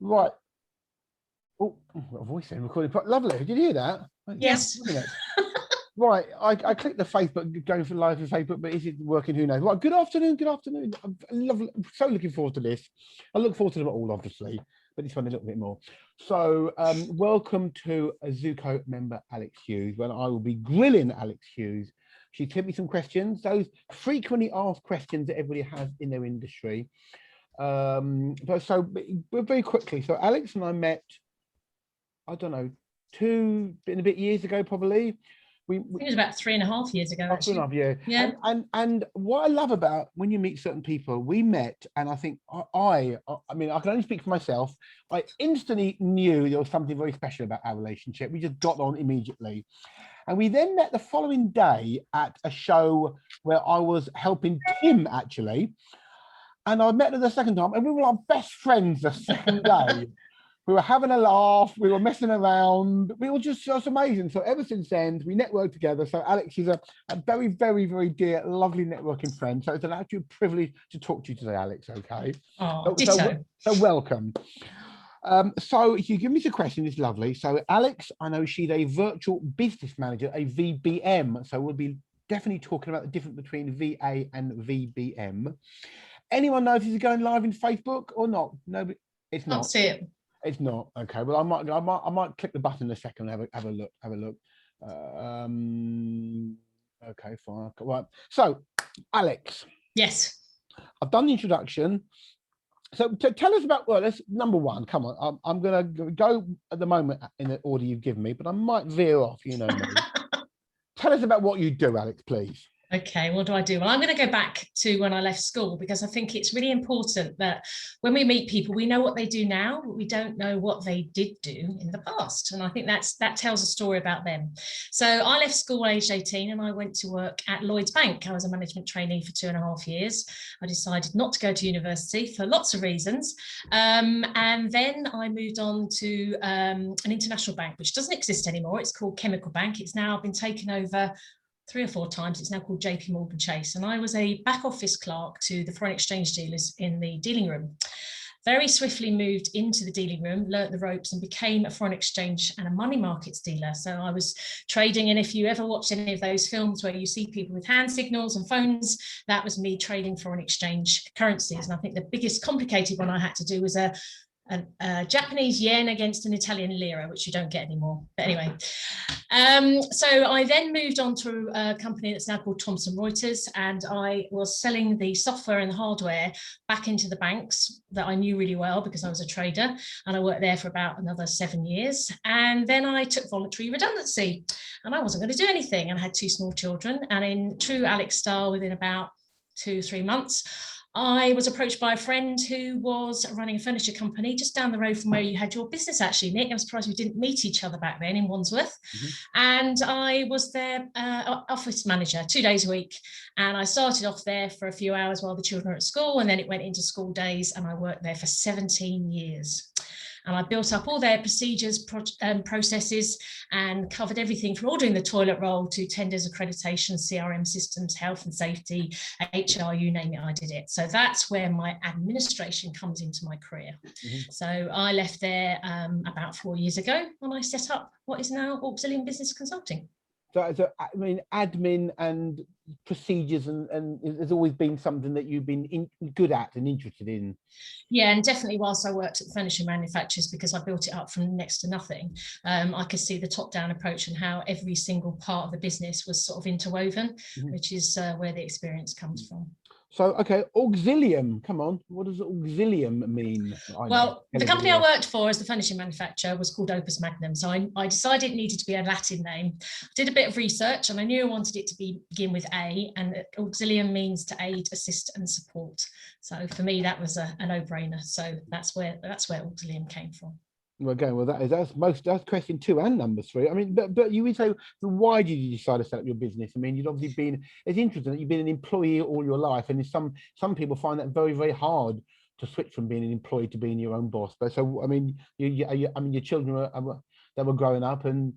Right. Oh, I've got a voice in recording. Lovely. Did you hear that? Yes. Right. I clicked the Facebook, going for live for Facebook, but is it working? Who knows? Right. Good afternoon. Good afternoon. I'm so looking forward to this. I look forward to them all, obviously, but this one a little bit more. So, welcome to a Zoco member Alex Hughes, when I will be grilling Alex Hughes. She sent me some questions, those frequently asked questions that everybody has in their industry. But very quickly. So Alex and I met, I don't know, 2 and a bit years ago, probably. I think it was about 3.5 years ago, actually. 3.5 years. Yeah. And what I love about when you meet certain people, we met, and I think I mean, I can only speak for myself. I instantly knew there was something very special about our relationship. We just got on immediately. And we then met the following day at a show where I was helping Tim, actually. And I met her the second time, and we were like best friends the second day. We were having a laugh, we were messing around, we were just amazing. So ever since then, we networked together. So Alex is a very, very, very dear, lovely networking friend. So it's an actual privilege to talk to you today, Alex, okay? Oh, ditto. So welcome. So if you give me the question, it's lovely. So Alex, I know she's a virtual business manager, a VBM. So we'll be definitely talking about the difference between VA and VBM. Anyone know if this is going live in Facebook or not? No, it's not. Can't see it. It's not. Okay. Well, I might click the button in a second and have a look. Okay, fine. Right. So, Alex. Yes. I've done the introduction. So tell us about, well, let's number one. Come on. I'm gonna go at the moment in the order you've given me, but I might veer off. You know me. Tell us about what you do, Alex, please. Okay, what do I do? Well, I'm going to go back to when I left school, because I think it's really important that when we meet people, we know what they do now, but we don't know what they did do in the past. And I think that tells a story about them. So I left school aged 18 and I went to work at Lloyds Bank. I was a management trainee for 2.5 years. I decided not to go to university for lots of reasons. And then I moved on to an international bank, which doesn't exist anymore. It's called Chemical Bank. It's now been taken over 3 or 4 times. It's now called JP Morgan Chase. And I was a back office clerk to the foreign exchange dealers in the dealing room. Very swiftly moved into the dealing room, learnt the ropes and became a foreign exchange and a money markets dealer. So I was trading. And if you ever watch any of those films where you see people with hand signals and phones, that was me trading foreign exchange currencies. And I think the biggest complicated one I had to do was a Japanese yen against an Italian lira, which you don't get anymore. But anyway, so I then moved on to a company that's now called Thomson Reuters, and I was selling the software and the hardware back into the banks that I knew really well because I was a trader, and I worked there for about another 7 years. And then I took voluntary redundancy, and I wasn't going to do anything, and I had 2 small children. And in true Alex style, within about 2-3 months, I was approached by a friend who was running a furniture company just down the road from where you had your business, actually, Nick. I'm surprised we didn't meet each other back then in Wandsworth. And I was their office manager 2 days a week. And I started off there for a few hours while the children were at school, and then it went into school days, and I worked there for 17 years. And I built up all their procedures, processes, and covered everything from ordering the toilet roll to tenders, accreditation, CRM systems, health and safety, HR, you name it, I did it. So that's where my administration comes into my career. So I left there about 4 years ago when I set up what is now Auxilium Business Consulting. So I mean, admin and procedures and has always been something that you've been good at and interested in. Yeah, and definitely whilst I worked at the furniture manufacturers, because I built it up from next to nothing, I could see the top-down approach and how every single part of the business was sort of interwoven, which is where the experience comes from. So, okay, Auxilium, come on. What does Auxilium mean? Well, the company I worked for as the furniture manufacturer was called Opus Magnum. So I decided it needed to be a Latin name. I did a bit of research and I knew I wanted it to begin with A, and Auxilium means to aid, assist and support. So for me, that was a no-brainer. So that's where Auxilium came from. Well, again, well, that's question 2 and number 3. I mean, but you would say, why did you decide to set up your business? I mean, you'd obviously been, it's interesting that you've been an employee all your life, and some people find that very, very hard to switch from being an employee to being your own boss. But so, I mean, your children they were growing up, and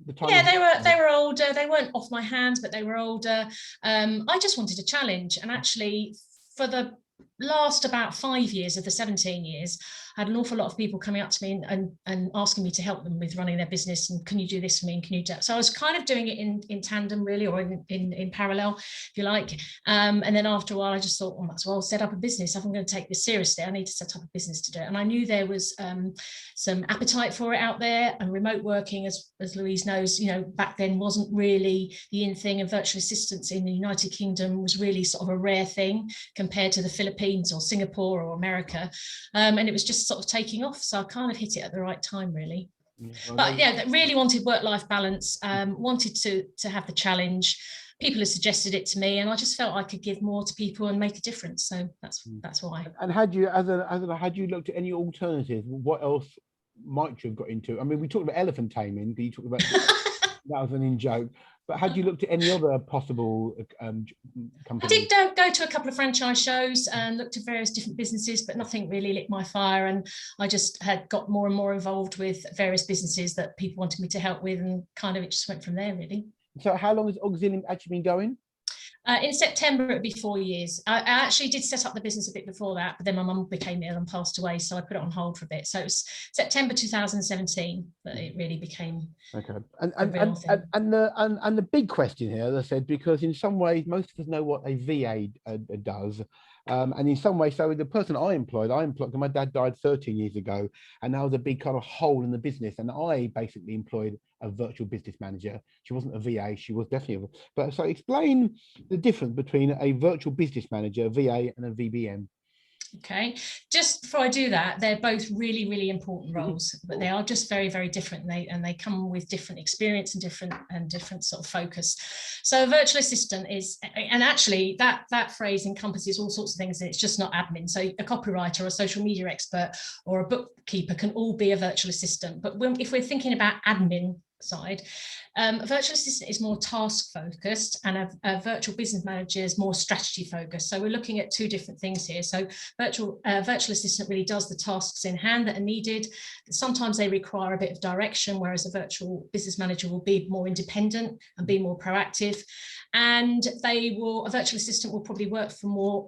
the time. Yeah, they were older. They weren't off my hands, but they were older. I just wanted a challenge, and actually, for the last about 5 years of the 17 years, I had an awful lot of people coming up to me and asking me to help them with running their business, and can you do this for me, and can you do that? So I was kind of doing it in tandem, really, or in parallel, if you like. And then after a while, I just thought, well, I might as well set up a business. If I'm going to take this seriously, I need to set up a business to do it. And I knew there was some appetite for it out there, and remote working, as Louise knows, back then wasn't really the in thing, and virtual assistants in the United Kingdom was really sort of a rare thing compared to the Philippines or Singapore or America. And it was just sort of taking off. So I kind of hit it at the right time, really. But yeah, that really wanted work-life balance, wanted to have the challenge. People had suggested it to me, and I just felt I could give more to people and make a difference. So that's why. And had you, had you looked at any alternatives? What else might you have got into? I mean, we talked about elephant taming. You talked about that was an in joke. But had you looked at any other possible companies? I did go to a couple of franchise shows and looked at various different businesses, but nothing really lit my fire. And I just had got more and more involved with various businesses that people wanted me to help with, and kind of it just went from there, really. So how long has Auxilium actually been going? In September, it'd be 4 years. I actually did set up the business a bit before that, but then my mum became ill and passed away, so I put it on hold for a bit. So it was September 2017 that it really became okay. And the big question here, as I said, because in some ways most of us know what a VA does. And in some ways, so the person I employed, my dad died 13 years ago, and that was a big kind of hole in the business. And I basically employed a virtual business manager. She wasn't a VA, she was definitely but so explain the difference between a virtual business manager, a VA, and a VBM. Okay, just before I do that, they're both really, really important roles, but they are just very, very different, and they come with different experience and different sort of focus. So a virtual assistant is, and actually that phrase encompasses all sorts of things, and it's just not admin. So a copywriter or a social media expert or a bookkeeper can all be a virtual assistant. But if we're thinking about admin side, a virtual assistant is more task focused, and a virtual business manager is more strategy focused. So we're looking at two different things here. So virtual assistant really does the tasks in hand that are needed. Sometimes they require a bit of direction, whereas a virtual business manager will be more independent and be more proactive. And a virtual assistant will probably work for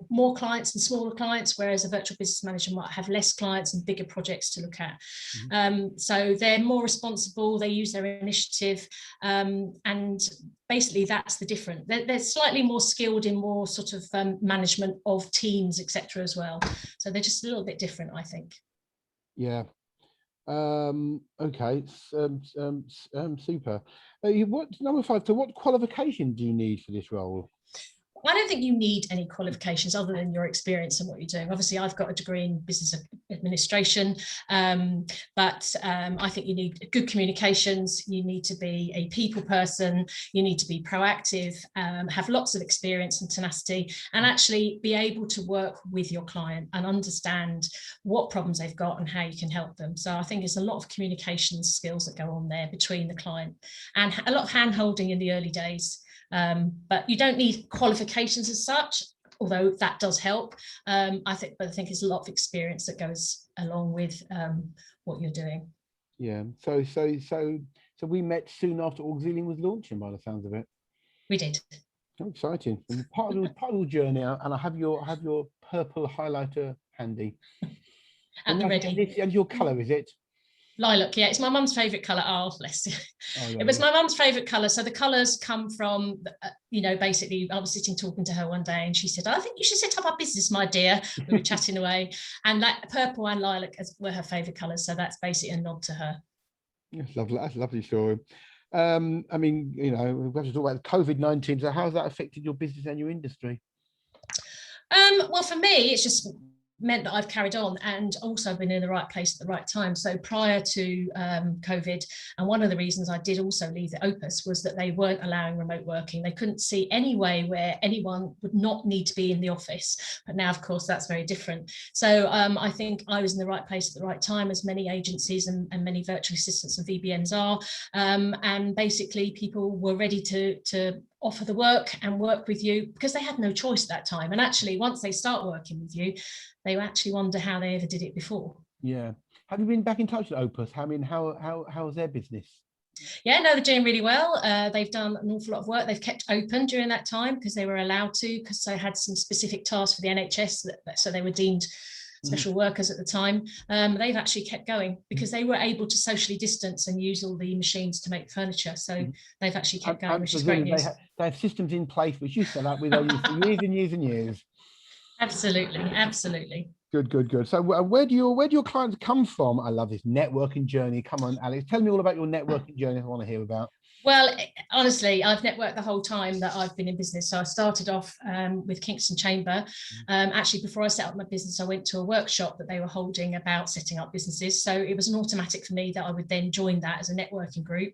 more clients and smaller clients, whereas a virtual business manager might have less clients and bigger projects to look at. So they're more responsible, they use their initiative, and basically that's the difference. They're slightly more skilled in more sort of management of teams, etc. as well. So they're just a little bit different, I think. Yeah. Okay. Super. What number 5? So what qualification do you need for this role? I don't think you need any qualifications other than your experience and what you're doing. Obviously, I've got a degree in business administration, but I think you need good communications. You need to be a people person. You need to be proactive, have lots of experience and tenacity, and actually be able to work with your client and understand what problems they've got and how you can help them. So I think there's a lot of communication skills that go on there between the client, and a lot of hand-holding in the early days. But you don't need qualifications as such, although that does help. I think it's a lot of experience that goes along with what you're doing. Yeah. So we met soon after Auxilium was launching, by the sounds of it. We did. Oh, exciting. And part of the journey, and I have your purple highlighter handy. At the ready. And your colour, is it? Lilac, yeah, it's my mum's favourite colour. Oh, bless you. Oh, it was my mum's favourite colour. So the colours come from, basically, I was sitting talking to her one day, and she said, I think you should set up a business, my dear. We were chatting away, and that purple and lilac were her favourite colours. So that's basically a nod to her. That's lovely. That's a lovely story. I mean, we have to talk about COVID-19. So how's that affected your business and your industry? Well, for me, it's just meant that I've carried on, and also been in the right place at the right time. So prior to COVID, and one of the reasons I did also leave the Opus was that they weren't allowing remote working. They couldn't see any way where anyone would not need to be in the office. But now, of course, that's very different. So I think I was in the right place at the right time, as many agencies and many virtual assistants and VBMs are. And basically people were ready to offer the work and work with you, because they had no choice at that time. And actually, once they start working with you, they actually wonder how they ever did it before. Yeah. Have you been back in touch with Opus? I mean, how's their business? Yeah, no, they're doing really well. They've done an awful lot of work. They've kept open during that time because they were allowed to, because they had some specific tasks for the NHS, so they were deemed special workers at the time. They've actually kept going because they were able to socially distance and use all the machines to make furniture. So they've actually kept going, which is great news. They have systems in place which you set up with over for years and years and years. Absolutely, absolutely. Good. So where do your clients come from? I love this networking journey. Come on, Alex, tell me all about your networking journey. I want to hear about. Well, honestly, I've networked the whole time that I've been in business. So I started off with Kingston Chamber. Actually, before I set up my business, I went to a workshop that they were holding about setting up businesses. So it was an automatic for me that I would then join that as a networking group.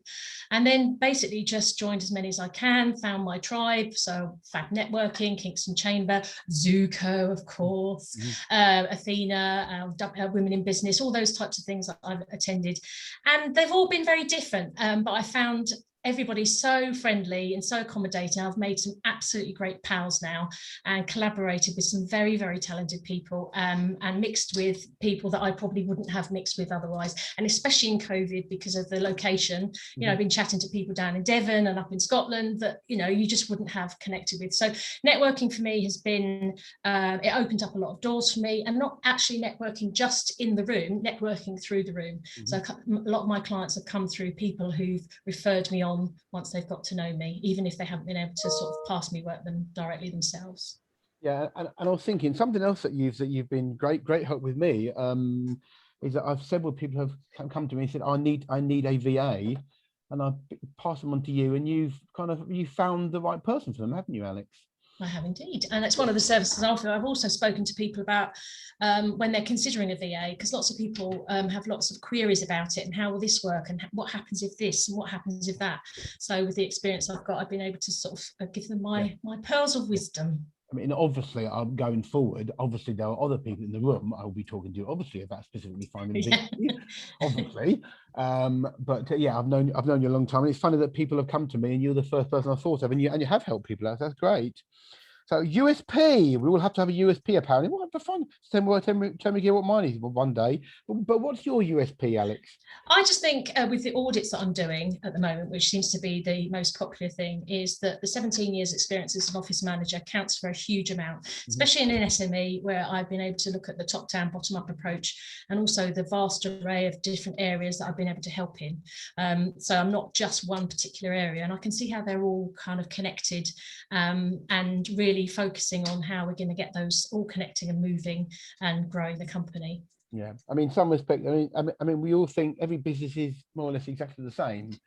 And then basically just joined as many as I can, found my tribe. So Fab Networking, Kingston Chamber, Zoco, of course, Athena, Women in Business, all those types of things that I've attended. And they've all been very different. But I found everybody's so friendly and so accommodating. I've made some absolutely great pals now and collaborated with some very, very talented people, and mixed with people that I probably wouldn't have mixed with otherwise. And especially in COVID, because of the location, you know, I've been chatting to people down in Devon and up in Scotland that, you know, you just wouldn't have connected with. So networking for me has been, it opened up a lot of doors for me, and not actually networking just in the room, networking through the room. So a lot of my clients have come through people who've referred me on once they've got to know me, even if they haven't been able to sort of pass me work them directly themselves. Yeah, and I was thinking something else that you've been great help with me, is that I've several people have come to me and said, I need a VA, and I've passed them on to you, and you found the right person for them, haven't you, Alex? I have indeed, and it's one of the services I offer. I've also spoken to people about when they're considering a VA, because lots of people have lots of queries about it and how will this work and what happens if this and what happens if that. So with the experience I've got, I've been able to sort of give them my pearls of wisdom. I mean, obviously, I'm going forward. Obviously, there are other people in the room I will be talking to, obviously, about specifically finding obviously. But yeah, I've known you a long time, and it's funny that people have come to me, and you're the first person I thought of, and you have helped people out. That's great. So USP, we will have to have a USP apparently. What the fun? Tell me what mine is one day. But what's your USP, Alex? I just think with the audits that I'm doing at the moment, which seems to be the most popular thing, is that the 17 years experience as an office manager counts for a huge amount, especially in an SME where I've been able to look at the top-down, bottom-up approach, and also the vast array of different areas that I've been able to help in. So I'm not just one particular area, and I can see how they're all kind of connected, and really focusing on how we're going to get those all connecting and moving and growing the company. Yeah, I mean, some respect. I mean, we all think every business is more or less exactly the same.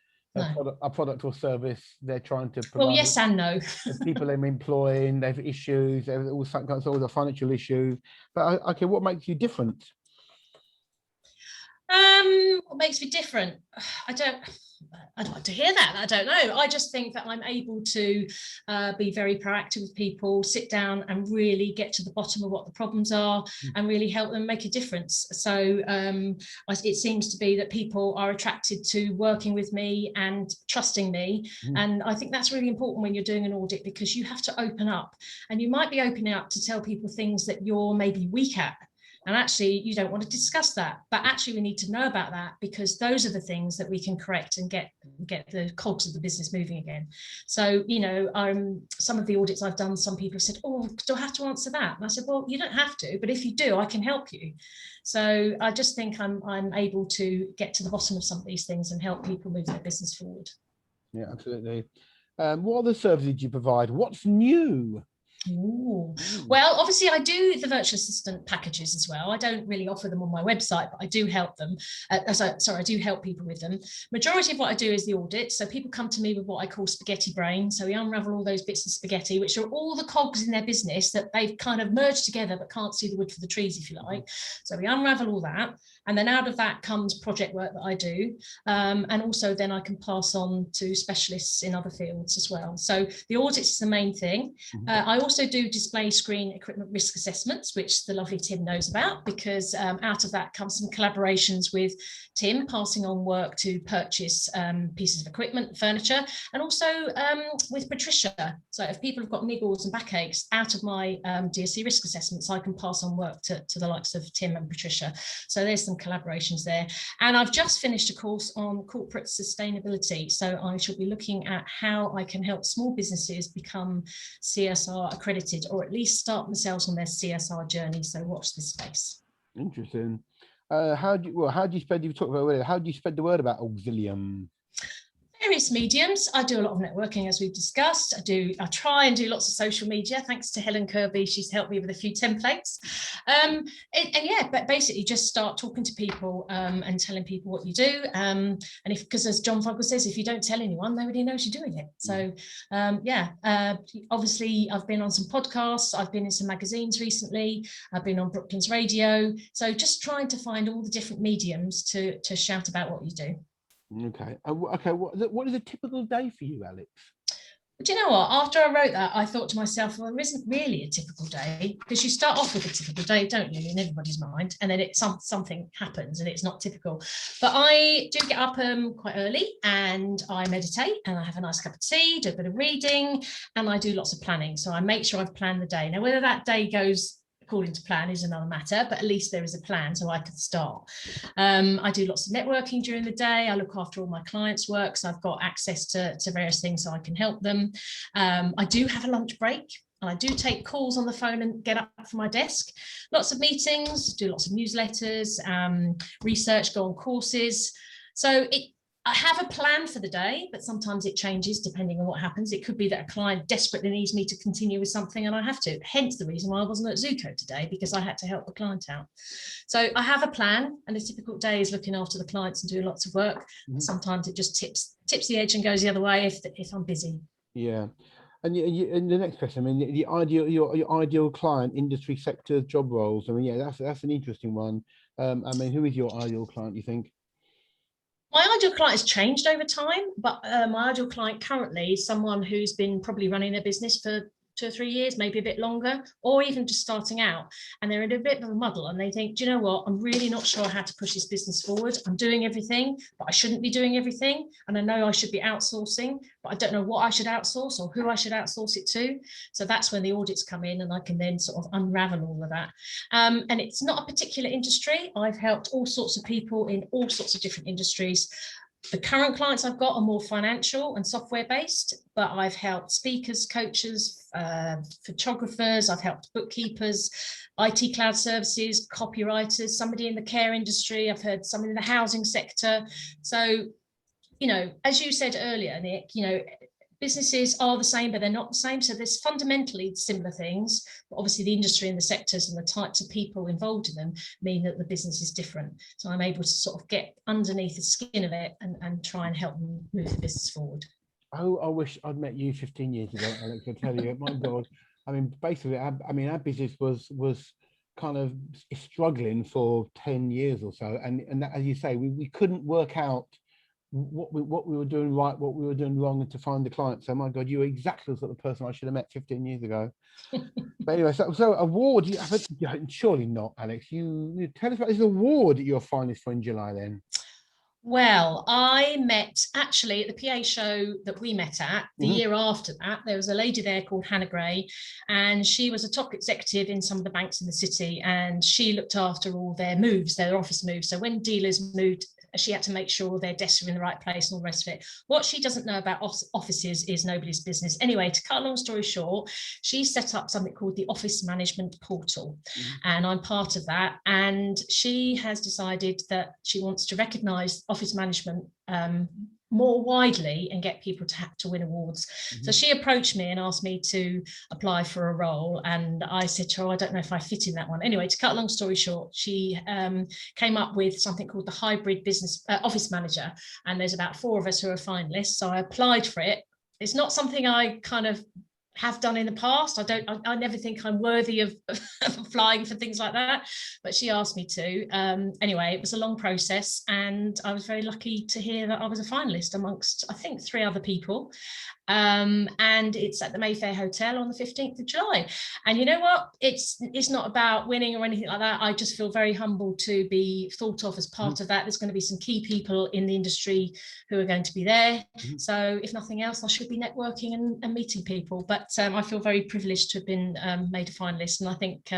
A product or service they're trying to provide. Well, yes and no. The people they're employing, they have issues. There's all some kinds of the financial issues. But okay, what makes you different? What makes me different? I'd like to hear that. I don't know. I just think that I'm able to be very proactive with people, sit down and really get to the bottom of what the problems are and really help them make a difference. So it seems to be that people are attracted to working with me and trusting me. And I think that's really important when you're doing an audit, because you have to open up, and you might be opening up to tell people things that you're maybe weak at. And actually, you don't want to discuss that. But actually, we need to know about that, because those are the things that we can correct and get the cogs of the business moving again. So, you know, some of the audits I've done, some people have said, oh, do I have to answer that? And I said, well, you don't have to, but if you do, I can help you. So I just think I'm able to get to the bottom of some of these things and help people move their business forward. Yeah, absolutely. What other services do you provide? What's new? Ooh. Well, obviously I do the virtual assistant packages as well. I don't really offer them on my website, but I do help them. I do help people with them. Majority of what I do is the audit. So people come to me with what I call spaghetti brain. So we unravel all those bits of spaghetti, which are all the cogs in their business that they've kind of merged together but can't see the wood for the trees, if you like. So we unravel all that. And then out of that comes project work that I do. And also then I can pass on to specialists in other fields as well. So the audit is the main thing. I also do display screen equipment risk assessments, which the lovely Tim knows about, because out of that comes some collaborations with Tim, passing on work to purchase pieces of equipment, furniture, and also with Patricia. So if people have got niggles and backaches, out of my DSC risk assessments, I can pass on work to the likes of Tim and Patricia. So there's some collaborations there. And I've just finished a course on corporate sustainability. So I shall be looking at how I can help small businesses become CSR accredited, or at least start themselves on their CSR journey. So watch this space. Interesting. How do you spread? You talked about how do you spread the word about Auxilium? Various mediums. I do a lot of networking, as we've discussed. I try and do lots of social media. Thanks to Helen Kirby, she's helped me with a few templates. And yeah, but basically just start talking to people and telling people what you do. And because as John Fogel says, if you don't tell anyone, nobody knows you're doing it. So obviously I've been on some podcasts. I've been in some magazines recently. I've been on Brooklands Radio. So just trying to find all the different mediums to shout about what you do. Okay. Okay. What is a typical day for you, Alex? Do you know what? After I wrote that, I thought to myself, well, there isn't really a typical day, because you start off with a typical day, don't you, in everybody's mind, and then something happens and it's not typical. But I do get up quite early, and I meditate, and I have a nice cup of tea, do a bit of reading, and I do lots of planning. So I make sure I've planned the day. Now, whether that day goes according to plan is another matter, but at least there is a plan so I can start. I do lots of networking during the day. I look after all my clients' work, so I've got access to various things so I can help them. I do have a lunch break. I do take calls on the phone and get up from my desk. Lots of meetings, do lots of newsletters, research, go on courses. So I have a plan for the day, but sometimes it changes depending on what happens. It could be that a client desperately needs me to continue with something and I have to, hence the reason why I wasn't at Zoco today, because I had to help the client out. So I have a plan, and a typical day is looking after the clients and doing lots of work. Mm-hmm. Sometimes it just tips the edge and goes the other way if I'm busy. Yeah. And the next question, I mean, your ideal client, industry sectors, job roles. I mean, yeah, that's an interesting one. I mean, who is your ideal client, you think? My ideal client has changed over time, but my ideal client currently is someone who's been probably running their business for 2 or 3 years, maybe a bit longer, or even just starting out, and they're in a bit of a muddle and they think, do you know what, I'm really not sure how to push this business forward. I'm doing everything, but I shouldn't be doing everything, and I know I should be outsourcing, but I don't know what I should outsource or who I should outsource it to. So that's when the audits come in, and I can then sort of unravel all of that. And it's not a particular industry. I've helped all sorts of people in all sorts of different industries. The current clients I've got are more financial and software based, but I've helped speakers, coaches, photographers, I've helped bookkeepers, IT cloud services, copywriters, somebody in the care industry, I've heard somebody in the housing sector. So, you know, as you said earlier, Nick, you know, businesses are the same, but they're not the same. So there's fundamentally similar things, but obviously the industry and the sectors and the types of people involved in them mean that the business is different. So I'm able to sort of get underneath the skin of it and try and help them move the business forward. Oh, I wish I'd met you 15 years ago, Alex. I tell you, my God. I mean, basically, our business was kind of struggling for 10 years or so. And as you say, we couldn't work out what we were doing right, what we were doing wrong, and to find the client. So my God, you were exactly the sort of person I should have met 15 years ago. But anyway, so award, surely not, Alex. You tell us about this award that you're finalist for in July then. Well, I met actually at the PA show that we met at the year after that. There was a lady there called Hannah Gray, and she was a top executive in some of the banks in the city, and she looked after all their moves, their office moves. So when dealers moved, she had to make sure their desks were in the right place and all the rest of it. What she doesn't know about offices is nobody's business. Anyway, to cut a long story short, she set up something called the Office Management Portal, and I'm part of that. And she has decided that she wants to recognise office management more widely and get people to win awards. So she approached me and asked me to apply for a role, and I said to her, I don't know if I fit in that one. Anyway, to cut a long story short, she came up with something called the hybrid business office manager, and there's about 4 of us who are finalists. So I applied for it. It's not something I kind of have done in the past. I never think I'm worthy of applying for things like that, but she asked me to. Anyway, it was a long process, and I was very lucky to hear that I was a finalist amongst, I think, 3 other people. and it's at the Mayfair Hotel on the 15th of July. And you know what? It's not about winning or anything like that. I just feel very humbled to be thought of as part of that. There's going to be some key people in the industry who are going to be there. So if nothing else, I should be networking and meeting people. But I feel very privileged to have been made a finalist. And I think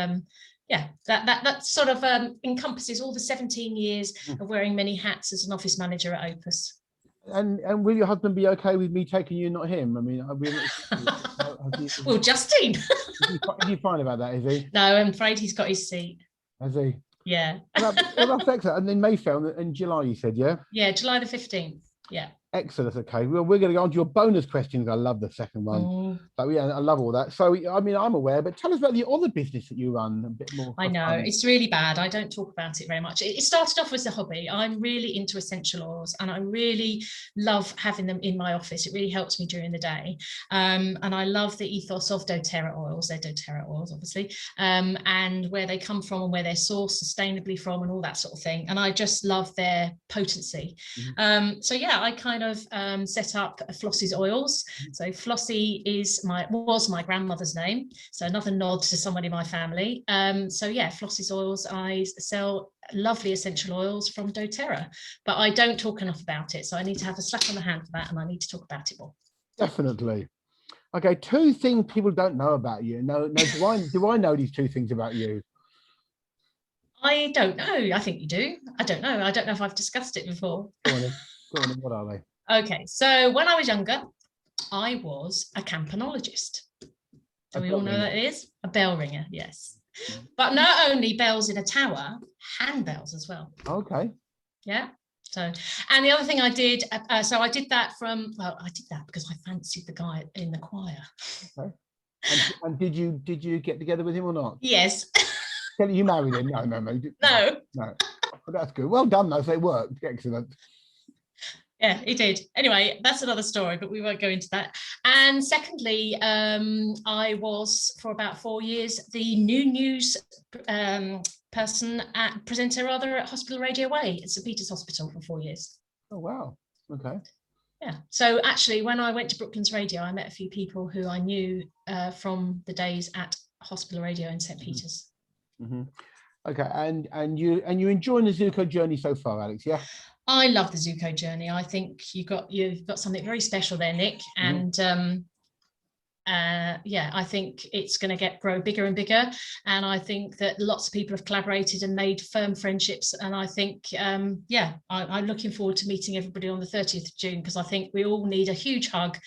yeah, that sort of encompasses all the 17 years of wearing many hats as an office manager at Opus. And will your husband be okay with me taking you, not him? I mean, well, Justine. Is he fine about that? Is he? No, I'm afraid he's got his seat. Has he? Yeah. Well, that's excellent. And then Mayfair in July, you said, yeah? Yeah, July the 15th. Yeah. Excellent. Okay. Well, we're going to go on to your bonus questions. I love the second one. But yeah, I love all that. So, I mean, I'm aware, but tell us about the other business that you run a bit more. I know, it's really bad. I don't talk about it very much. It started off as a hobby. I'm really into essential oils and I really love having them in my office. It really helps me during the day. And I love the ethos of doTERRA oils. They're doTERRA oils, obviously, and where they come from and where they're sourced sustainably from and all that sort of thing. And I just love their potency. So yeah, I kind of set up Flossie's Oils. So Flossie was my grandmother's name, so another nod to someone in my family. So yeah, Flossie's Oils, I sell lovely essential oils from doTERRA, but I don't talk enough about it, so I need to have a slap on the hand for that, and I need to talk about it more. Definitely. Okay, 2 things people don't know about you. No, do I know these 2 things about you? I don't know. I think you do. I don't know. I don't know if I've discussed it before. Go on, what are they? Okay, so when I was younger, I was a campanologist. Do we all know that it is? A bell ringer, yes. But not only bells in a tower, handbells as well. Okay. Yeah. So, and the other thing I did, so I did that I did that because I fancied the guy in the choir. Okay. And did you get together with him or not? Yes. You married him? No. No. Well, that's good. Well done, though. So it worked. Excellent. Yeah, it did. Anyway, that's another story, but we won't go into that. And secondly, I was for about 4 years the new news presenter at Hospital Radio Way at St Peter's Hospital for 4 years. Oh wow! Okay. Yeah. So actually, when I went to Brooklands Radio, I met a few people who I knew from the days at Hospital Radio in St Peter's. Okay, and you're enjoying the Zoco journey so far, Alex? Yeah. I love the Zoco journey. I think you've got something very special there, Nick. And yeah, I think it's going to grow bigger and bigger. And I think that lots of people have collaborated and made firm friendships. And I think, yeah, I'm looking forward to meeting everybody on the 30th of June, because I think we all need a huge hug.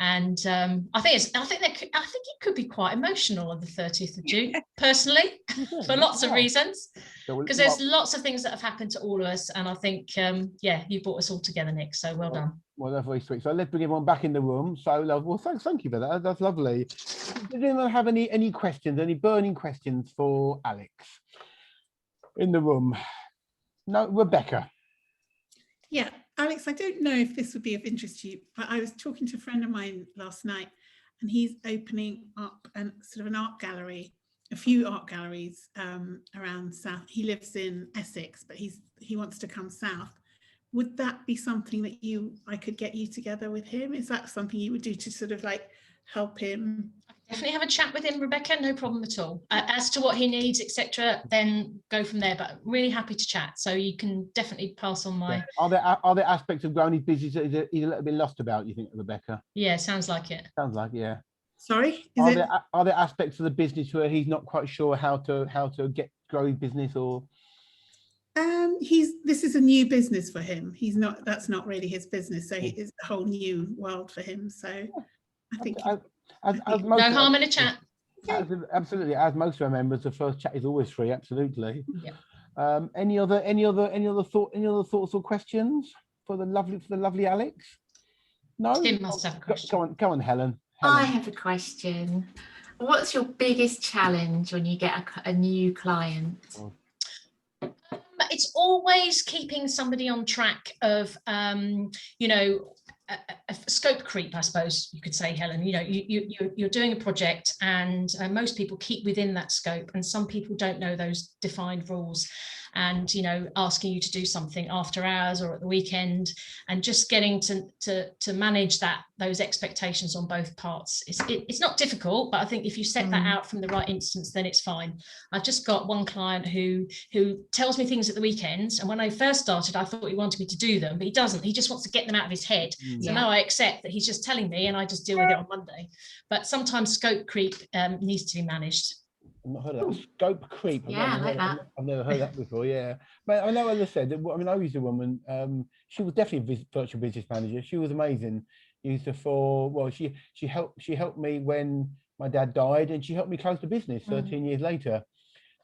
And I think it could be quite emotional on the 30th of June, personally, for lots of reasons, because there's lots of things that have happened to all of us. And I think, yeah, you brought us all together, Nick. So well done. Well, that's very sweet. So let's bring everyone back in the room. So, well, thank you for that. That's lovely. Does anyone have any questions, any burning questions for Alex in the room? No, Rebecca. Yeah, Alex, I don't know if this would be of interest to you, but I was talking to a friend of mine last night, and he's opening up sort of an art gallery, a few art galleries around South. He lives in Essex, but he wants to come south. Would that be something that I could get you together with him? Is that something you would do to sort of like help him? Definitely have a chat with him, Rebecca, no problem at all. As to what he needs, etc., then go from there, but really happy to chat. So you can definitely pass on my... Yeah. Are there aspects of growing his business that he's a little bit lost about, you think, Rebecca? Yeah, sounds like it. Sounds like, yeah. Sorry? Are there aspects of the business where he's not quite sure how to grow his business, or... This is a new business for him. That's not really his business. So it's a whole new world for him. So I think no harm in a chat. Absolutely. As most of our members, the first chat is always free. Absolutely. Yeah. Any other thoughts or questions for the lovely Alex? No? Tim must have a question. Go on, Helen. I have a question. What's your biggest challenge when you get a new client? It's always keeping somebody on track of, you know, a scope creep, I suppose you could say, Helen. You know, you're doing a project, and most people keep within that scope, and some people don't know those defined rules. and, you know, asking you to do something after hours or at the weekend, and just getting to manage those expectations on both parts. It's not difficult, but I think if you set that out from the right instance, then it's fine. I've just got one client who tells me things at the weekends, and when I first started, I thought he wanted me to do them, but he doesn't. He just wants to get them out of his head. So now I accept that he's just telling me, and I just deal with it on Monday. But sometimes scope creep needs to be managed. I've not heard of that. Scope creep. I've never heard that before. Yeah, but I know, as I said, I mean, I used a woman. She was definitely a virtual business manager. She was amazing. Used her for, well, she helped me when my dad died, and she helped me close the business 13 years later.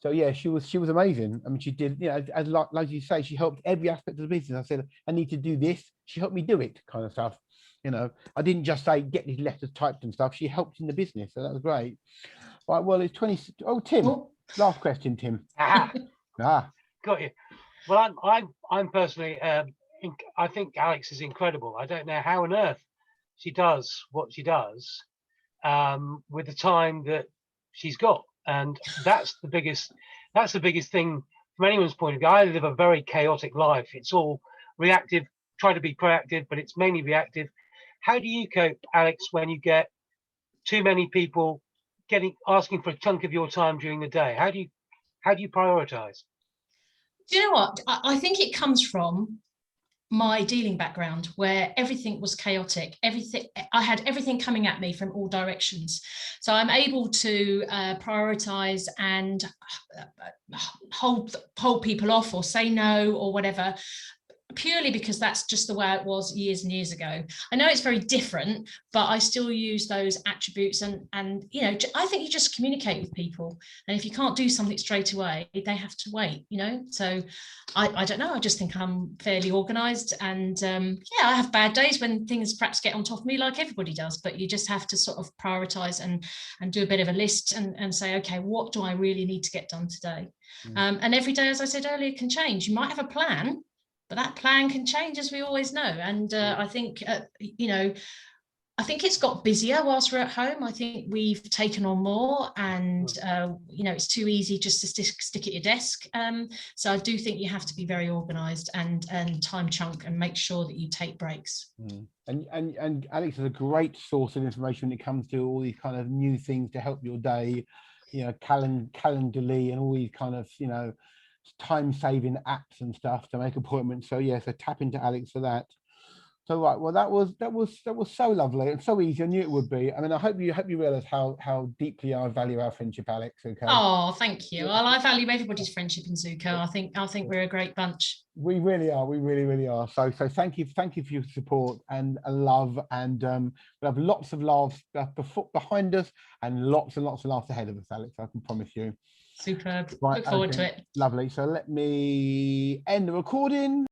So yeah, she was amazing. I mean, she did, you know, as like you say, she helped every aspect of the business. I said, I need to do this. She helped me do it, kind of stuff. You know, I didn't just say get these letters typed and stuff. She helped in the business, so that was great. Right, well, it's 20. Oh, Tim, last question, Tim. Got you. Well, I'm personally, I think Alex is incredible. I don't know how on earth she does what she does with the time that she's got, and that's the biggest thing from anyone's point of view. I live a very chaotic life. It's all reactive. Try to be proactive, but it's mainly reactive. How do you cope, Alex, when you get too many people asking for a chunk of your time during the day? How do you prioritize? Do you know what? I think it comes from my dealing background, where everything was chaotic. I had everything coming at me from all directions. So I'm able to prioritize and hold people off, or say no, or whatever, purely because that's just the way it was years and years ago. I know it's very different, but I still use those attributes, and you know, I think you just communicate with people, and if you can't do something straight away, they have to wait, you know. So I don't know, I just think I'm fairly organized, and yeah, I have bad days when things perhaps get on top of me, like everybody does, but you just have to sort of prioritize and do a bit of a list and say, okay, what do I really need to get done today? And every day, as I said earlier, can change. You might have a plan, but that plan can change, as we always know. And I think, you know, I think it's got busier whilst we're at home. I think we've taken on more, and, you know, it's too easy just to stick at your desk. So I do think you have to be very organised and time chunk and make sure that you take breaks. And Alex is a great source of information when it comes to all these kind of new things to help your day, you know, Calendarly and all these kind of, you know, time-saving apps and stuff to make appointments. So yeah, so tap into Alex for that. So right, well, that was so lovely and so easy. I knew it would be. I mean, I hope you realize how deeply I value our friendship, Alex. Okay. Oh, thank you. Well, I value everybody's friendship in Zoco. I think we're a great bunch. We really are. We really are. So thank you for your support and love, and we'll have lots of laughs behind us and lots of laughs ahead of us, Alex. I can promise you. Superb. Right, Look forward to it. Lovely. So let me end the recording.